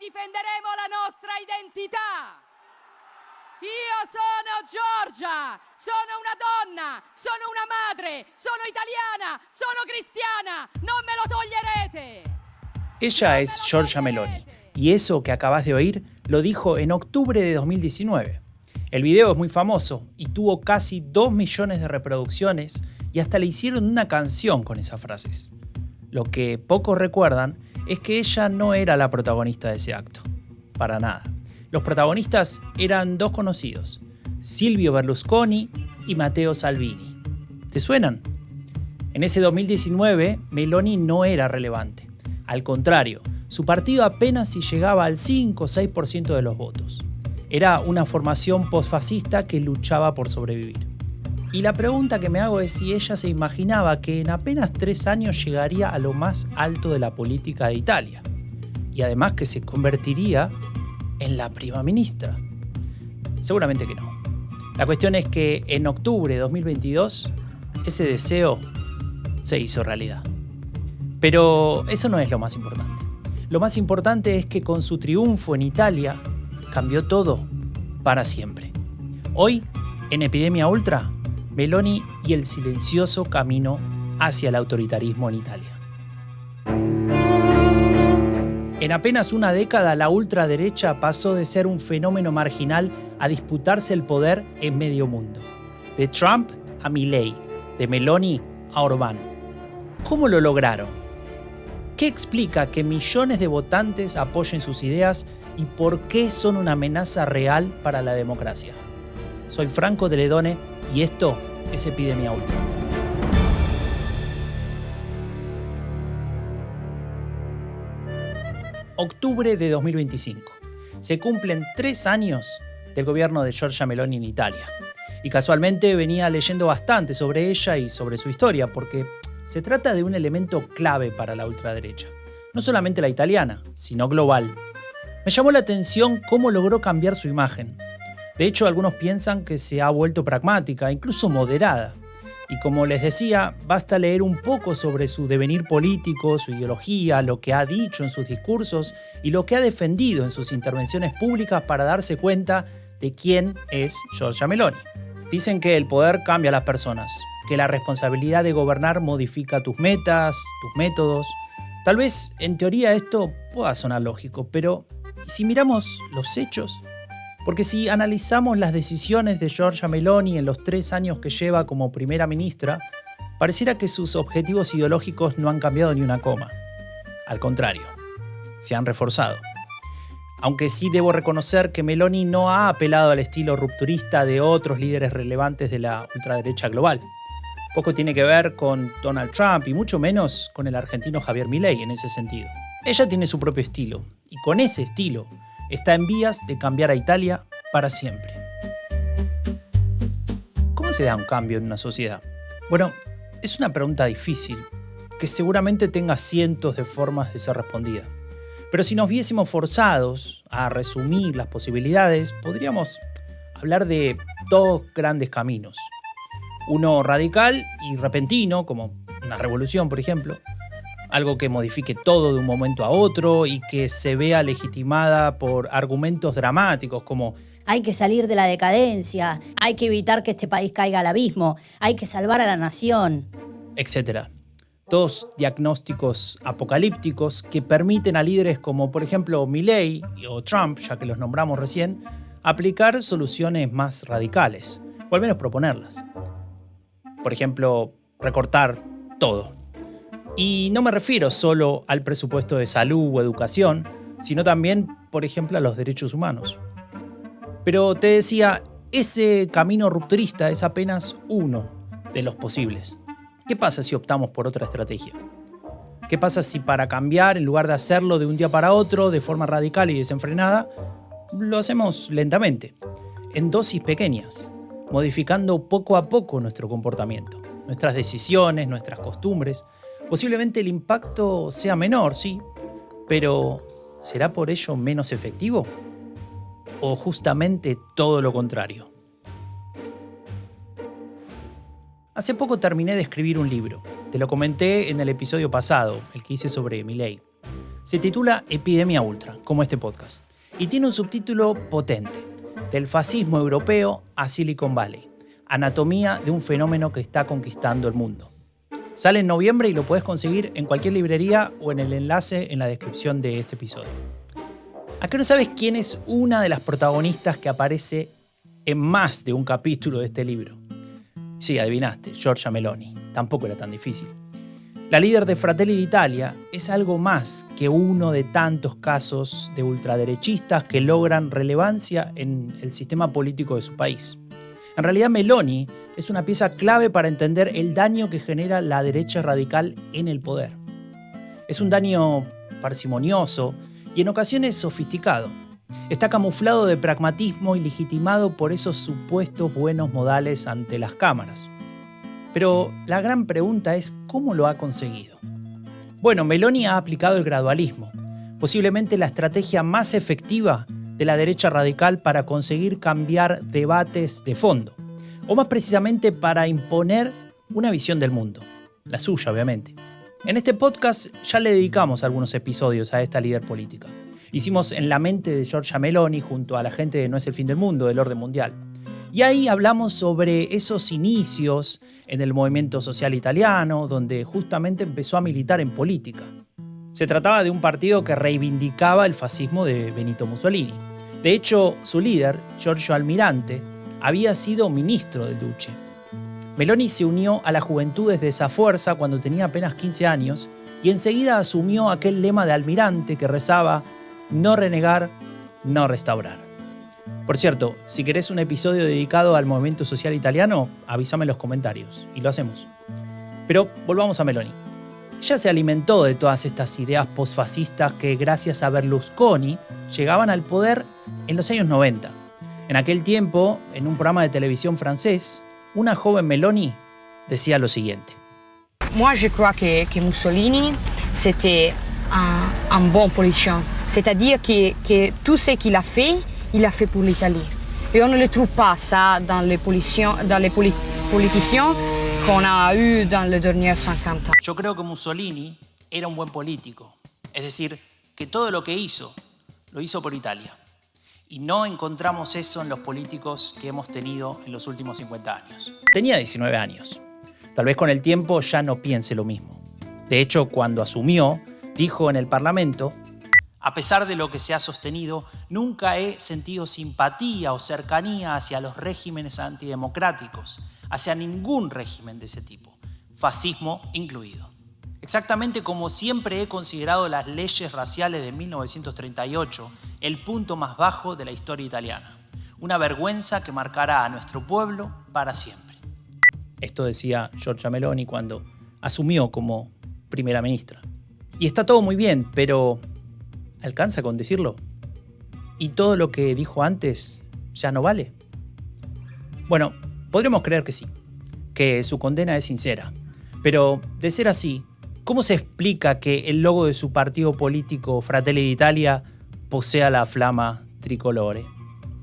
difenderemo la nostra identità. Io sono Giorgia, sono una donna, sono una madre, sono italiana, sono cristiana, non me lo toglierete. Ella es Giorgia Meloni, y eso que acabas de oír lo dijo en octubre de 2019. El video es muy famoso y tuvo casi 2 millones de reproducciones y hasta le hicieron una canción con esas frases. Lo que pocos recuerdan es que ella no era la protagonista de ese acto. Para nada. Los protagonistas eran 2 conocidos, Silvio Berlusconi y Matteo Salvini. ¿Te suenan? En ese 2019, Meloni no era relevante. Al contrario, su partido apenas si llegaba al 5 o 6% de los votos. Era una formación posfascista que luchaba por sobrevivir. Y la pregunta que me hago es si ella se imaginaba que en apenas 3 años llegaría a lo más alto de la política de Italia. Y además que se convertiría en la prima ministra. Seguramente que no. La cuestión es que en octubre de 2022, ese deseo se hizo realidad. Pero eso no es lo más importante. Lo más importante es que con su triunfo en Italia, cambió todo para siempre. Hoy, en Epidemia Ultra, Meloni y el silencioso camino hacia el autoritarismo en Italia. En apenas una década, la ultraderecha pasó de ser un fenómeno marginal a disputarse el poder en medio mundo. De Trump a Milei, de Meloni a Orbán. ¿Cómo lo lograron? ¿Qué explica que millones de votantes apoyen sus ideas y por qué son una amenaza real para la democracia? Soy Franco de Ledone y esto es Epidemia Ultra. Octubre de 2025. Se cumplen 3 años del gobierno de Giorgia Meloni en Italia. Y casualmente venía leyendo bastante sobre ella y sobre su historia, porque se trata de un elemento clave para la ultraderecha. No solamente la italiana, sino global. Me llamó la atención cómo logró cambiar su imagen. De hecho, algunos piensan que se ha vuelto pragmática, incluso moderada. Y como les decía, basta leer un poco sobre su devenir político, su ideología, lo que ha dicho en sus discursos y lo que ha defendido en sus intervenciones públicas para darse cuenta de quién es Giorgia Meloni. Dicen que el poder cambia a las personas, que la responsabilidad de gobernar modifica tus metas, tus métodos. Tal vez en teoría esto pueda sonar lógico, pero ¿y si miramos los hechos? Porque si analizamos las decisiones de Giorgia Meloni en los 3 años que lleva como primera ministra, pareciera que sus objetivos ideológicos no han cambiado ni una coma. Al contrario, se han reforzado. Aunque sí debo reconocer que Meloni no ha apelado al estilo rupturista de otros líderes relevantes de la ultraderecha global. Poco tiene que ver con Donald Trump y mucho menos con el argentino Javier Milei en ese sentido. Ella tiene su propio estilo y con ese estilo está en vías de cambiar a Italia para siempre. ¿Cómo se da un cambio en una sociedad? Bueno, es una pregunta difícil, que seguramente tenga cientos de formas de ser respondida. Pero si nos viésemos forzados a resumir las posibilidades, podríamos hablar de 2 grandes caminos. Uno radical y repentino, como una revolución, por ejemplo. Algo que modifique todo de un momento a otro y que se vea legitimada por argumentos dramáticos como hay que salir de la decadencia, hay que evitar que este país caiga al abismo, hay que salvar a la nación, etc. 2 diagnósticos apocalípticos que permiten a líderes como por ejemplo Milei o Trump, ya que los nombramos recién, aplicar soluciones más radicales, o al menos proponerlas. Por ejemplo, recortar todo. Y no me refiero solo al presupuesto de salud o educación, sino también, por ejemplo, a los derechos humanos. Pero te decía, ese camino rupturista es apenas uno de los posibles. ¿Qué pasa si optamos por otra estrategia? ¿Qué pasa si para cambiar, en lugar de hacerlo de un día para otro, de forma radical y desenfrenada, lo hacemos lentamente, en dosis pequeñas, modificando poco a poco nuestro comportamiento, nuestras decisiones, nuestras costumbres? Posiblemente el impacto sea menor, sí, pero ¿será por ello menos efectivo? ¿O justamente todo lo contrario? Hace poco terminé de escribir un libro. Te lo comenté en el episodio pasado, el que hice sobre Milei. Se titula Epidemia Ultra, como este podcast, y tiene un subtítulo potente: Del fascismo europeo a Silicon Valley, anatomía de un fenómeno que está conquistando el mundo. Sale en noviembre y lo puedes conseguir en cualquier librería o en el enlace en la descripción de este episodio. ¿A qué no sabes quién es una de las protagonistas que aparece en más de un capítulo de este libro? Sí, adivinaste, Giorgia Meloni. Tampoco era tan difícil. La líder de Fratelli d'Italia es algo más que uno de tantos casos de ultraderechistas que logran relevancia en el sistema político de su país. En realidad, Meloni es una pieza clave para entender el daño que genera la derecha radical en el poder. Es un daño parsimonioso y en ocasiones sofisticado. Está camuflado de pragmatismo y legitimado por esos supuestos buenos modales ante las cámaras. Pero la gran pregunta es ¿cómo lo ha conseguido? Bueno, Meloni ha aplicado el gradualismo, posiblemente la estrategia más efectiva de la derecha radical para conseguir cambiar debates de fondo, o más precisamente para imponer una visión del mundo, la suya obviamente. En este podcast ya le dedicamos algunos episodios a esta líder política. Hicimos En la mente de Giorgia Meloni junto a la gente de No es el fin del mundo, del orden mundial. Y ahí hablamos sobre esos inicios en el movimiento social italiano, donde justamente empezó a militar en política. Se trataba de un partido que reivindicaba el fascismo de Benito Mussolini. De hecho, su líder, Giorgio Almirante, había sido ministro del Duce. Meloni se unió a las juventudes de esa fuerza cuando tenía apenas 15 años y enseguida asumió aquel lema de Almirante que rezaba «No renegar, no restaurar». Por cierto, si querés un episodio dedicado al movimiento social italiano, avísame en los comentarios y lo hacemos. Pero volvamos a Meloni. Ella se alimentó de todas estas ideas posfascistas que gracias a Berlusconi llegaban al poder en los años 90. En aquel tiempo, en un programa de televisión francés, una joven Meloni decía lo siguiente. Moi, je crois que Mussolini, c'était un bon politicien. C'est-à-dire que tout ce qu'il a fait pour l'Italie. Et on ne le trouve pas ça dans les politiciens qu'on a eu dans les derniers 50 ans. Yo creo que Mussolini era un buen político. Es decir, que todo lo que hizo, lo hizo por Italia. Y no encontramos eso en los políticos que hemos tenido en los últimos 50 años. Tenía 19 años. Tal vez con el tiempo ya no piense lo mismo. De hecho, cuando asumió, dijo en el Parlamento: a pesar de lo que se ha sostenido, nunca he sentido simpatía o cercanía hacia los regímenes antidemocráticos, hacia ningún régimen de ese tipo, fascismo incluido. Exactamente como siempre he considerado las leyes raciales de 1938 el punto más bajo de la historia italiana, una vergüenza que marcará a nuestro pueblo para siempre. Esto decía Giorgia Meloni cuando asumió como primera ministra. Y está todo muy bien, pero ¿alcanza con decirlo? ¿Y todo lo que dijo antes ya no vale? Bueno, podríamos creer que sí, que su condena es sincera. Pero, de ser así, ¿cómo se explica que el logo de su partido político Fratelli d'Italia posea la flama tricolore?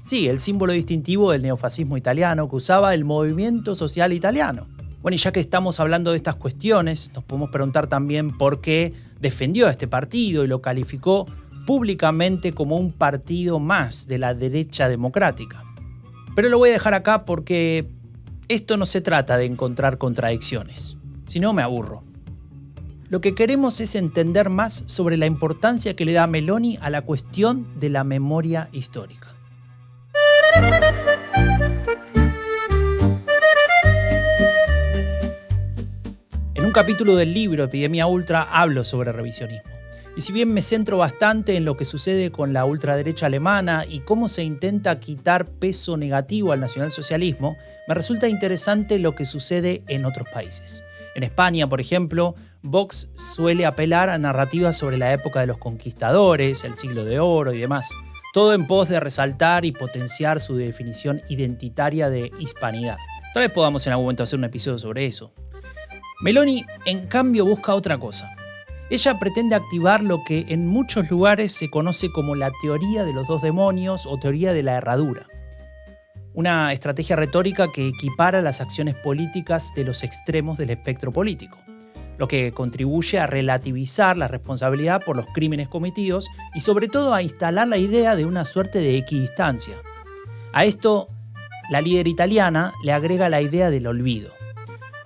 Sí, el símbolo distintivo del neofascismo italiano que usaba el movimiento social italiano. Bueno, y ya que estamos hablando de estas cuestiones, nos podemos preguntar también por qué defendió a este partido y lo calificó públicamente como un partido más de la derecha democrática. Pero lo voy a dejar acá porque esto no se trata de encontrar contradicciones, sino me aburro. Lo que queremos es entender más sobre la importancia que le da Meloni a la cuestión de la memoria histórica. En un capítulo del libro Epidemia Ultra hablo sobre revisionismo. Y si bien me centro bastante en lo que sucede con la ultraderecha alemana y cómo se intenta quitar peso negativo al nacionalsocialismo, me resulta interesante lo que sucede en otros países. En España, por ejemplo, Vox suele apelar a narrativas sobre la época de los conquistadores, el siglo de oro y demás, todo en pos de resaltar y potenciar su definición identitaria de hispanidad. Tal vez podamos en algún momento hacer un episodio sobre eso. Meloni, en cambio, busca otra cosa. Ella pretende activar lo que en muchos lugares se conoce como la teoría de los dos demonios o teoría de la herradura. Una estrategia retórica que equipara las acciones políticas de los extremos del espectro político. lo que contribuye a relativizar la responsabilidad por los crímenes cometidos y sobre todo a instalar la idea de una suerte de equidistancia. A esto, la líder italiana le agrega la idea del olvido.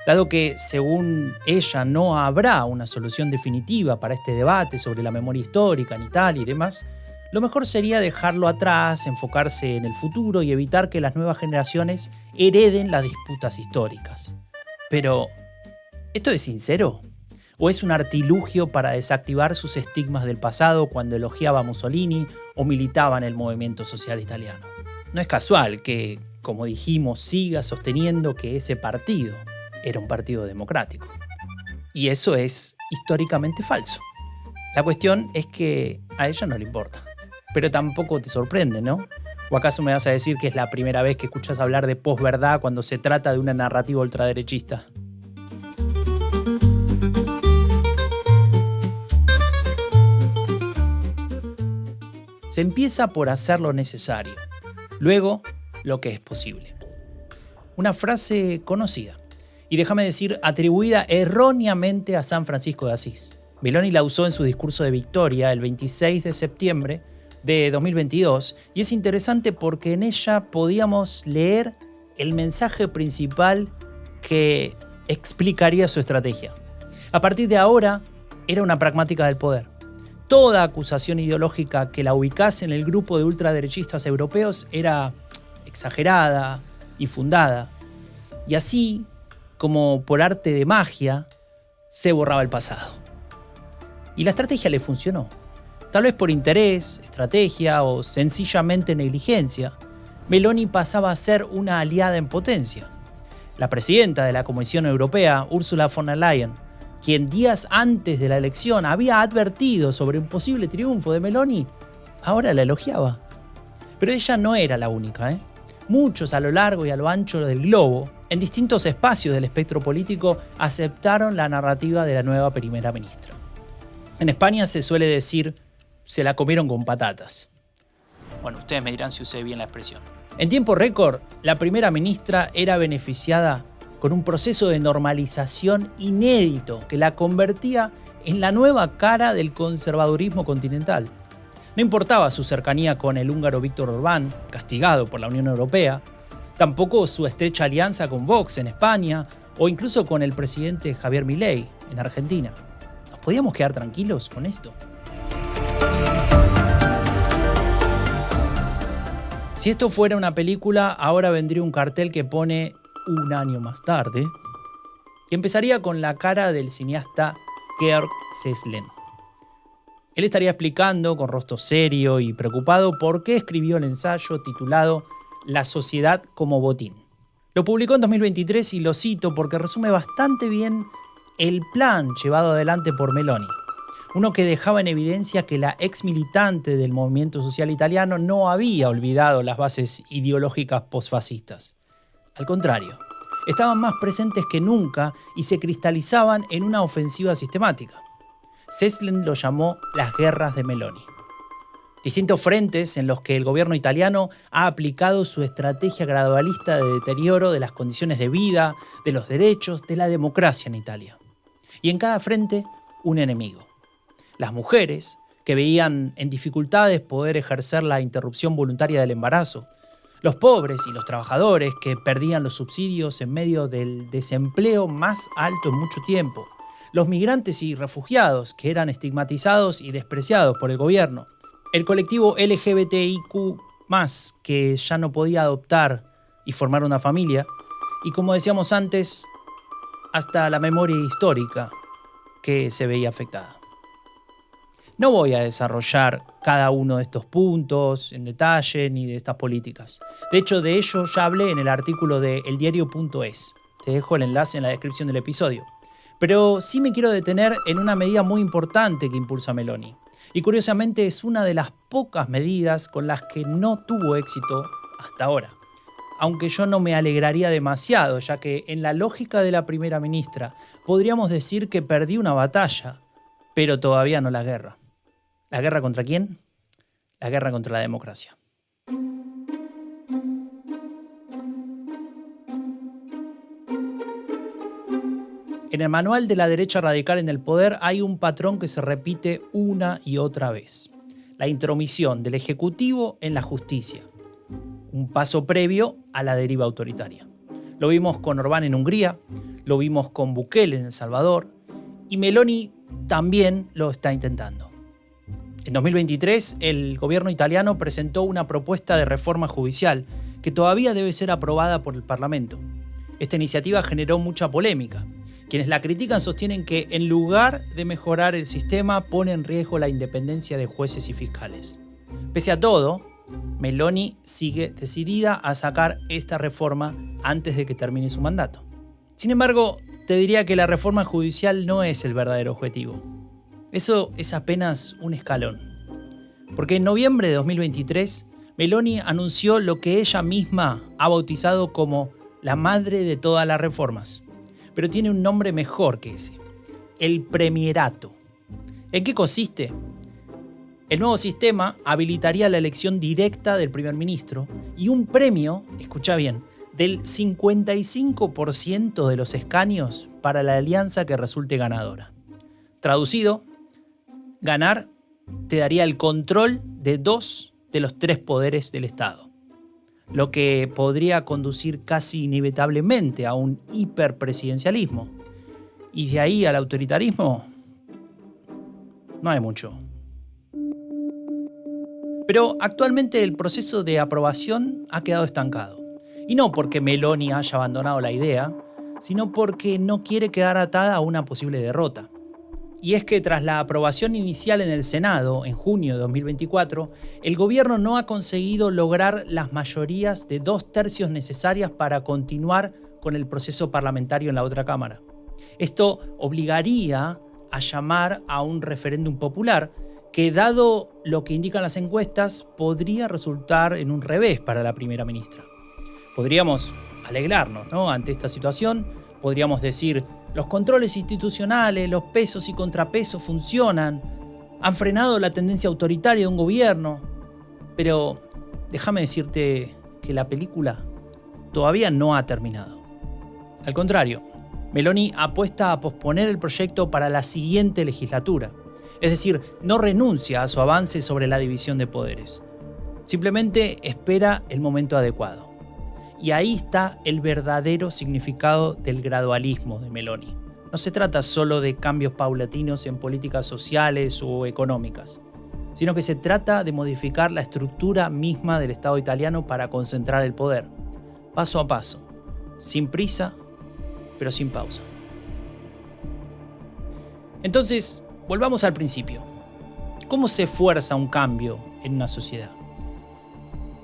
Dado que, según ella, no habrá una solución definitiva para este debate sobre la memoria histórica en Italia y demás, lo mejor sería dejarlo atrás, enfocarse en el futuro y evitar que las nuevas generaciones hereden las disputas históricas. Pero, ¿esto es sincero? ¿O es un artilugio para desactivar sus estigmas del pasado cuando elogiaba a Mussolini o militaba en el movimiento social italiano? No es casual que, como dijimos, siga sosteniendo que ese partido era un partido democrático. Y eso es históricamente falso. La cuestión es que a ella no le importa. Pero tampoco te sorprende, ¿no? ¿O acaso me vas a decir que es la primera vez que escuchas hablar de posverdad cuando se trata de una narrativa ultraderechista? Se empieza por hacer lo necesario, luego lo que es posible. Una frase conocida, y déjame decir, atribuida erróneamente a San Francisco de Asís. Meloni la usó en su discurso de victoria el 26 de septiembre de 2022, y es interesante porque en ella podíamos leer el mensaje principal que explicaría su estrategia. A partir de ahora, era una pragmática del poder. Toda acusación ideológica que la ubicase en el grupo de ultraderechistas europeos era exagerada, infundada, y así, como por arte de magia, se borraba el pasado. Y la estrategia le funcionó. Tal vez por interés, estrategia o sencillamente negligencia, Meloni pasaba a ser una aliada en potencia. La presidenta de la Comisión Europea, Ursula von der Leyen, quien días antes de la elección había advertido sobre un posible triunfo de Meloni, ahora la elogiaba. Pero ella no era la única, Muchos a lo largo y a lo ancho del globo, en distintos espacios del espectro político, aceptaron la narrativa de la nueva primera ministra. En España se suele decir, se la comieron con patatas. Bueno, ustedes me dirán si usé bien la expresión. En tiempo récord, la primera ministra era beneficiada con un proceso de normalización inédito que la convertía en la nueva cara del conservadurismo continental. No importaba su cercanía con el húngaro Viktor Orbán, castigado por la Unión Europea, tampoco su estrecha alianza con Vox en España o incluso con el presidente Javier Milei en Argentina. ¿Nos podíamos quedar tranquilos con esto? Si esto fuera una película, ahora vendría un cartel que pone un año más tarde, y empezaría con la cara del cineasta Georg Seslen. Él estaría explicando con rostro serio y preocupado por qué escribió el ensayo titulado La sociedad como botín. Lo publicó en 2023 y lo cito porque resume bastante bien el plan llevado adelante por Meloni. Uno que dejaba en evidencia que la ex militante del movimiento social italiano no había olvidado las bases ideológicas posfascistas. Al contrario, estaban más presentes que nunca y se cristalizaban en una ofensiva sistemática. Seslen lo llamó las guerras de Meloni. Distintos frentes en los que el gobierno italiano ha aplicado su estrategia gradualista de deterioro de las condiciones de vida, de los derechos, de la democracia en Italia. Y en cada frente, un enemigo. Las mujeres, que veían en dificultades poder ejercer la interrupción voluntaria del embarazo. Los pobres y los trabajadores, que perdían los subsidios en medio del desempleo más alto en mucho tiempo. Los migrantes y refugiados, que eran estigmatizados y despreciados por el gobierno. El colectivo LGBTIQ+, que ya no podía adoptar y formar una familia. Y como decíamos antes, hasta la memoria histórica que se veía afectada. No voy a desarrollar cada uno de estos puntos en detalle ni de estas políticas. De hecho, de ello ya hablé en el artículo de eldiario.es. Te dejo el enlace en la descripción del episodio. Pero sí me quiero detener en una medida muy importante que impulsa Meloni. Y curiosamente es una de las pocas medidas con las que no tuvo éxito hasta ahora. Aunque yo no me alegraría demasiado, ya que en la lógica de la primera ministra podríamos decir que perdí una batalla, pero todavía no la guerra. ¿La guerra contra quién? La guerra contra la democracia. En el manual de la derecha radical en el poder hay un patrón que se repite una y otra vez: la intromisión del Ejecutivo en la justicia, un paso previo a la deriva autoritaria. Lo vimos con Orbán en Hungría, lo vimos con Bukele en El Salvador, y Meloni también lo está intentando. En 2023, el gobierno italiano presentó una propuesta de reforma judicial que todavía debe ser aprobada por el Parlamento. Esta iniciativa generó mucha polémica. Quienes la critican sostienen que, en lugar de mejorar el sistema, pone en riesgo la independencia de jueces y fiscales. Pese a todo, Meloni sigue decidida a sacar esta reforma antes de que termine su mandato. Sin embargo, te diría que la reforma judicial no es el verdadero objetivo. Eso es apenas un escalón. Porque en noviembre de 2023, Meloni anunció lo que ella misma ha bautizado como la madre de todas las reformas. Pero tiene un nombre mejor que ese: el premierato. ¿En qué consiste? El nuevo sistema habilitaría la elección directa del primer ministro y un premio, escucha bien, del 55% de los escaños para la alianza que resulte ganadora. Traducido, ganar te daría el control de 2 de los 3 poderes del Estado, lo que podría conducir casi inevitablemente a un hiperpresidencialismo. Y de ahí al autoritarismo no hay mucho. Pero actualmente el proceso de aprobación ha quedado estancado. Y no porque Meloni haya abandonado la idea, sino porque no quiere quedar atada a una posible derrota. Y es que tras la aprobación inicial en el Senado en junio de 2024, el gobierno no ha conseguido lograr las mayorías de 2/3 necesarias para continuar con el proceso parlamentario en la otra cámara. Esto obligaría a llamar a un referéndum popular que, dado lo que indican las encuestas, podría resultar en un revés para la primera ministra. Podríamos alegrarnos, ¿no?, ante esta situación. Podríamos decir: los controles institucionales, los pesos y contrapesos funcionan, han frenado la tendencia autoritaria de un gobierno. Pero déjame decirte que la película todavía no ha terminado. Al contrario, Meloni apuesta a posponer el proyecto para la siguiente legislatura. Es decir, no renuncia a su avance sobre la división de poderes. Simplemente espera el momento adecuado. Y ahí está el verdadero significado del gradualismo de Meloni. No se trata solo de cambios paulatinos en políticas sociales o económicas, sino que se trata de modificar la estructura misma del Estado italiano para concentrar el poder, paso a paso, sin prisa, pero sin pausa. Entonces, volvamos al principio. ¿Cómo se fuerza un cambio en una sociedad?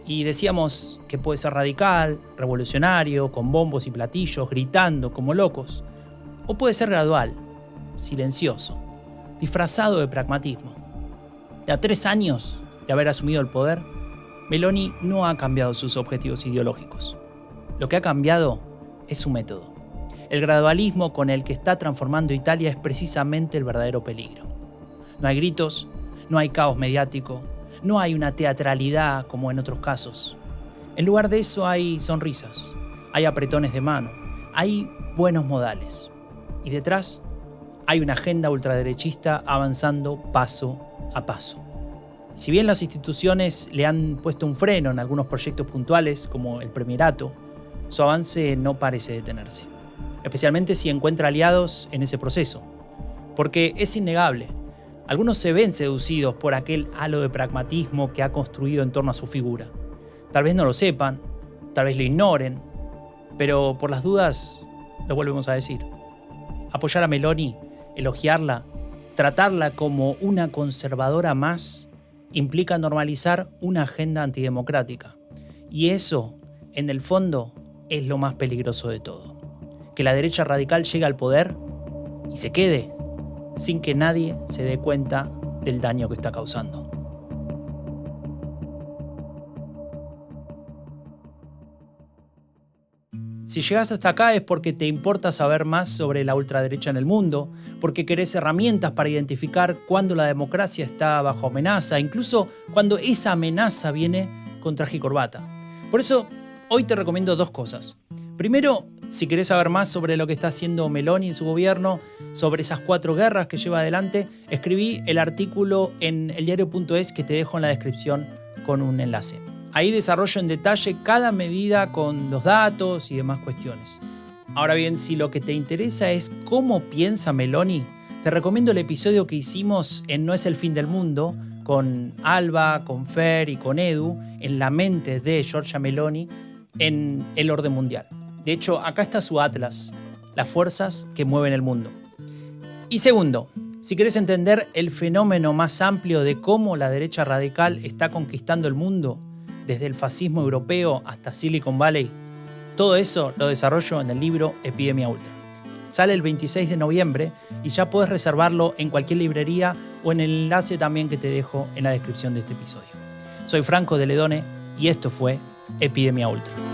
Y decíamos que puede ser radical, revolucionario, con bombos y platillos, gritando como locos. O puede ser gradual, silencioso, disfrazado de pragmatismo. De a 3 años de haber asumido el poder, Meloni no ha cambiado sus objetivos ideológicos. Lo que ha cambiado es su método. El gradualismo con el que está transformando Italia es precisamente el verdadero peligro. No hay gritos, no hay caos mediático, no hay una teatralidad como en otros casos. En lugar de eso hay sonrisas, hay apretones de mano, hay buenos modales. Y detrás hay una agenda ultraderechista avanzando paso a paso. Si bien las instituciones le han puesto un freno en algunos proyectos puntuales, como el premierato, su avance no parece detenerse. Especialmente si encuentra aliados en ese proceso. Porque es innegable. Algunos se ven seducidos por aquel halo de pragmatismo que ha construido en torno a su figura. Tal vez no lo sepan, tal vez lo ignoren, pero por las dudas lo volvemos a decir. Apoyar a Meloni, elogiarla, tratarla como una conservadora más, implica normalizar una agenda antidemocrática. Y eso, en el fondo, es lo más peligroso de todo. Que la derecha radical llegue al poder y se quede sin que nadie se dé cuenta del daño que está causando. Si llegaste hasta acá es porque te importa saber más sobre la ultraderecha en el mundo, porque querés herramientas para identificar cuándo la democracia está bajo amenaza, incluso cuando esa amenaza viene con traje y corbata. Por eso, hoy te recomiendo 2 cosas. Primero, si querés saber más sobre lo que está haciendo Meloni en su gobierno, sobre esas 4 guerras que lleva adelante, escribí el artículo en eldiario.es que te dejo en la descripción con un enlace. Ahí desarrollo en detalle cada medida con los datos y demás cuestiones. Ahora bien, si lo que te interesa es cómo piensa Meloni, te recomiendo el episodio que hicimos en No es el fin del mundo, con Alba, con Fer y con Edu, en la mente de Giorgia Meloni en el orden mundial. De hecho, acá está su atlas, las fuerzas que mueven el mundo. Y segundo, si querés entender el fenómeno más amplio de cómo la derecha radical está conquistando el mundo, desde el fascismo europeo hasta Silicon Valley, todo eso lo desarrollo en el libro Epidemia Ultra. Sale el 26 de noviembre y ya podés reservarlo en cualquier librería o en el enlace también que te dejo en la descripción de este episodio. Soy Franco de Ledone y esto fue Epidemia Ultra.